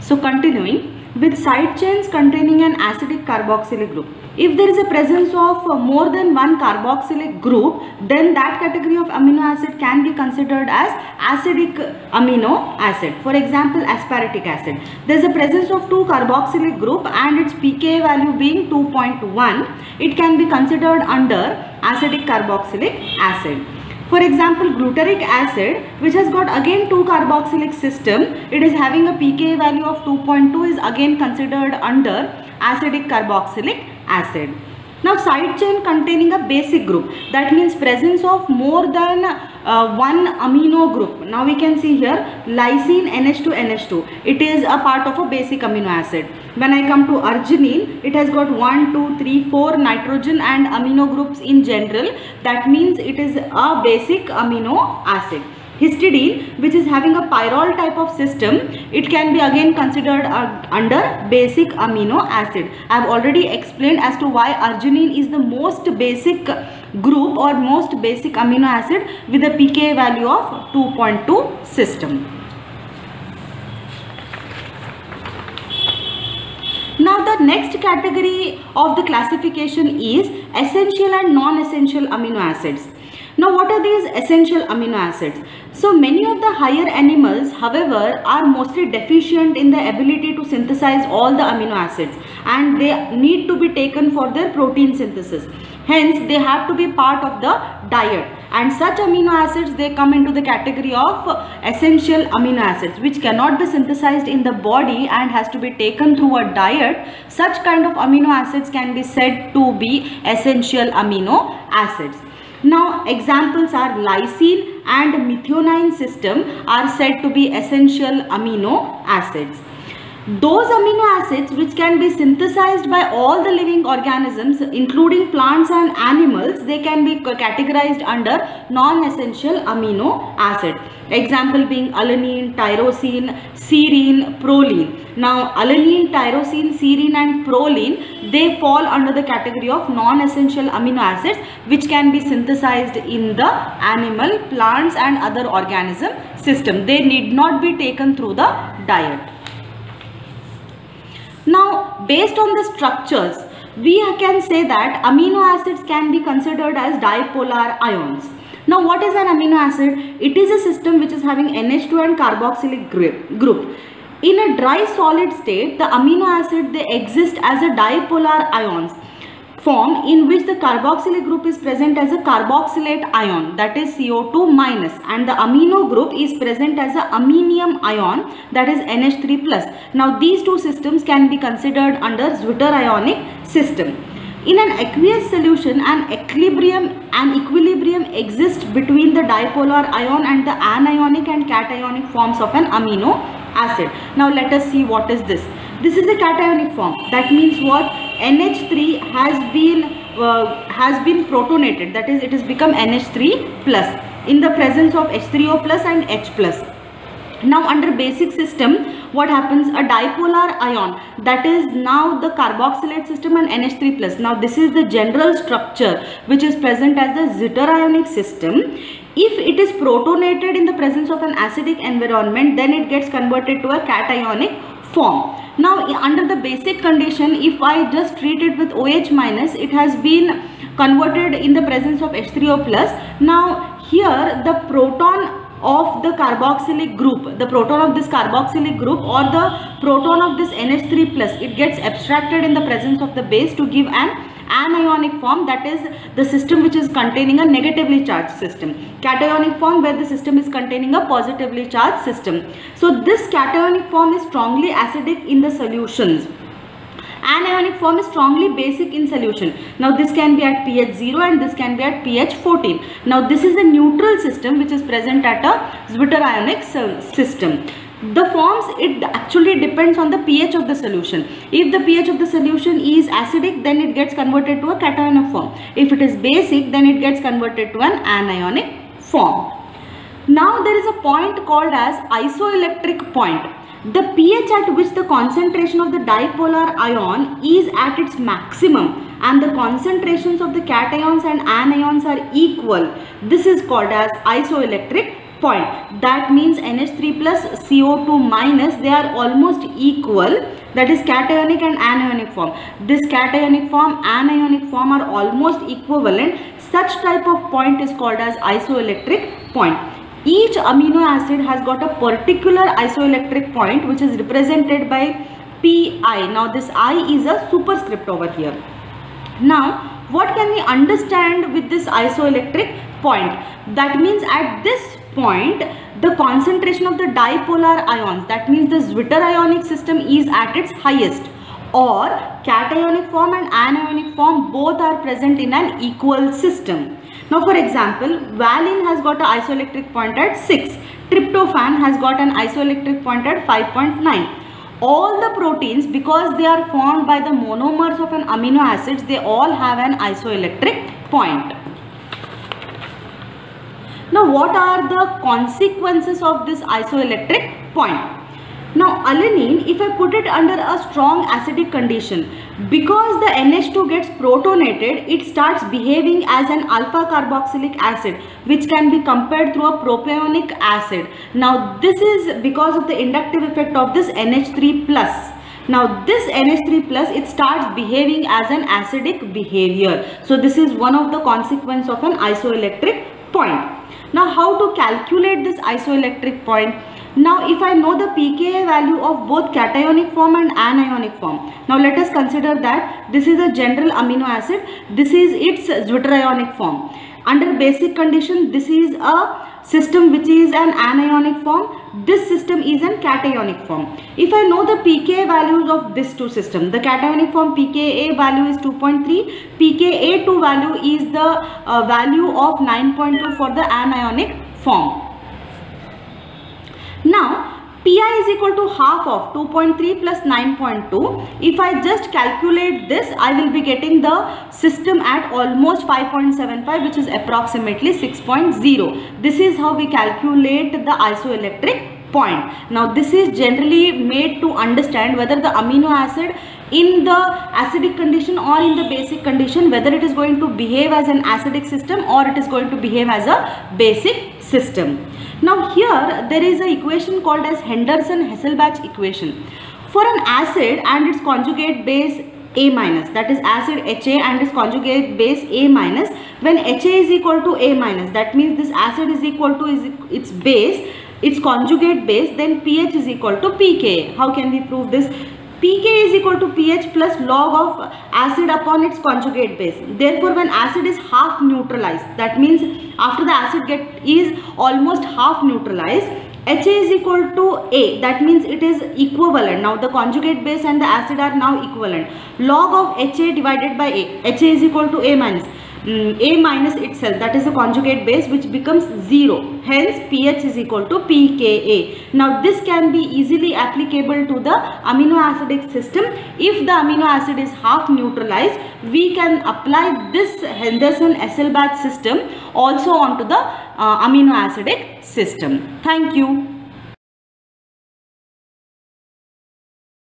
So continuing with side chains containing an acidic carboxylic group. If there is a presence of more than one carboxylic group, then that category of amino acid can be considered as acidic amino acid. For example, aspartic acid. There is a presence of two carboxylic group and its pKa value being 2.1. It can be considered under acidic carboxylic acid. For example, glutaric acid, which has got again two carboxylic system, it is having a pKa value of 2.2, is again considered under acidic carboxylic acid. Now, side chain containing a basic group, that means presence of more than one amino group. Now we can see here lysine NH2NH2. It is a part of a basic amino acid. When I come to arginine, it has got 1, 2, 3, 4 nitrogen and amino groups in general. That means it is a basic amino acid. Histidine, which is having a pyrrole type of system, it can be again considered under basic amino acid. I have already explained as to why arginine is the most basic group or most basic amino acid with a pKa value of 2.2 system. Now the next category of the classification is essential and non-essential amino acids. Now what are these essential amino acids? So many of the higher animals, however, are mostly deficient in the ability to synthesize all the amino acids, and they need to be taken for their protein synthesis. Hence they have to be part of the diet, and such amino acids, they come into the category of essential amino acids, which cannot be synthesized in the body and has to be taken through a diet. Such kind of amino acids can be said to be essential amino acids. Now examples are lysine and methionine system are said to be essential amino acids. Those amino acids which can be synthesized by all the living organisms, including plants and animals, they can be categorized under non-essential amino acid. Example being alanine, tyrosine, serine, proline. Now alanine, tyrosine, serine and proline, they fall under the category of non-essential amino acids which can be synthesized in the animal, plants and other organism system. They need not be taken through the diet. Now, based on the structures, we can say that amino acids can be considered as dipolar ions. Now, what is an amino acid? It is a system which is having NH2 and carboxylic group. In a dry solid state, the amino acid, they exist as a dipolar ions form in which the carboxylic group is present as a carboxylate ion, that is CO2 minus, and the amino group is present as a aminium ion, that is NH3 plus. Now these two systems can be considered under zwitterionic system. In an aqueous solution, an equilibrium exists between the dipolar ion and the anionic and cationic forms of an amino acid. Now let us see what is this. This is a cationic form. That means what? NH3 has been protonated, that is it has become NH3 plus in the presence of H3O plus and H plus. Now under basic system, what happens? A dipolar ion, that is now the carboxylate system and NH3 plus. Now this is the general structure which is present as the zwitterionic system. If it is protonated in the presence of an acidic environment, then it gets converted to a cationic form. Now under the basic condition, if I just treat it with OH minus, it has been converted in the presence of H3O plus. Now here the proton of the carboxylic group, the proton of this carboxylic group or the proton of this NH3 plus, it gets abstracted in the presence of the base to give an anionic form, that is the system which is containing a negatively charged system. Cationic form where the system is containing a positively charged system. So this cationic form is strongly acidic in the solutions. Anionic form is strongly basic in solution. Now this can be at pH 0 and this can be at pH 14. Now this is a neutral system which is present at a zwitterionic system. The forms, it actually depends on the pH of the solution. If the pH of the solution is acidic, then it gets converted to a cationic form. If it is basic, then it gets converted to an anionic form. Now there is a point called as isoelectric point. The pH at which the concentration of the dipolar ion is at its maximum and the concentrations of the cations and anions are equal. This is called as isoelectric point. That means NH3 plus CO2 minus, they are almost equal. That is cationic and anionic form. This cationic form, anionic form are almost equivalent. Such type of point is called as isoelectric point. Each amino acid has got a particular isoelectric point which is represented by Pi. Now this I is a superscript over here. Now what can we understand with this isoelectric point? That means at this point the concentration of the dipolar ions, that means the zwitterionic system is at its highest, or cationic form and anionic form both are present in an equal system. Now for example, valine has got an isoelectric point at 6, tryptophan has got an isoelectric point at 5.9. All the proteins, because they are formed by the monomers of an amino acids, they all have an isoelectric point. Now what are the consequences of this isoelectric point? Now alanine, if I put it under a strong acidic condition, because the NH2 gets protonated, it starts behaving as an alpha carboxylic acid, which can be compared through a propionic acid. Now this is because of the inductive effect of this NH3 plus. Now this NH3 plus, it starts behaving as an acidic behavior. So this is one of the consequences of an isoelectric point. Now how to calculate this isoelectric point? Now if I know the pKa value of both cationic form and anionic form. Now let us consider that this is a general amino acid. This is its zwitterionic form. Under basic condition, this is a system which is an anionic form. This system is an cationic form. If I know the pKa values of these two systems, the cationic form pKa value is 2.3, pKa2 value is the value of 9.2 for the anionic form. Now Pi is equal to half of 2.3 plus 9.2. If I just calculate this, I will be getting the system at almost 5.75, which is approximately 6.0. This is how we calculate the isoelectric point. Now this is generally made to understand whether the amino acid in the acidic condition or in the basic condition, whether it is going to behave as an acidic system or it is going to behave as a basic system. Now here there is an equation called as Henderson-Hasselbalch equation. For an acid and its conjugate base A minus, that is acid HA and its conjugate base A minus, when HA is equal to A minus, that means this acid is equal to its base, its conjugate base, then pH is equal to pKa. How can we prove this? pKa is equal to pH plus log of acid upon its conjugate base. Therefore, when acid is half neutralized, that means after the acid is almost half neutralized, HA is equal to A, that means it is equivalent. Now the conjugate base and the acid are now equivalent. Log of HA divided by A, HA is equal to A minus. A minus itself, that is the conjugate base, which becomes 0. Hence pH is equal to pKa. Now this can be easily applicable to the amino acidic system. If the amino acid is half neutralized, we can apply this Henderson-Hasselbalch system also onto the amino acidic system. Thank you.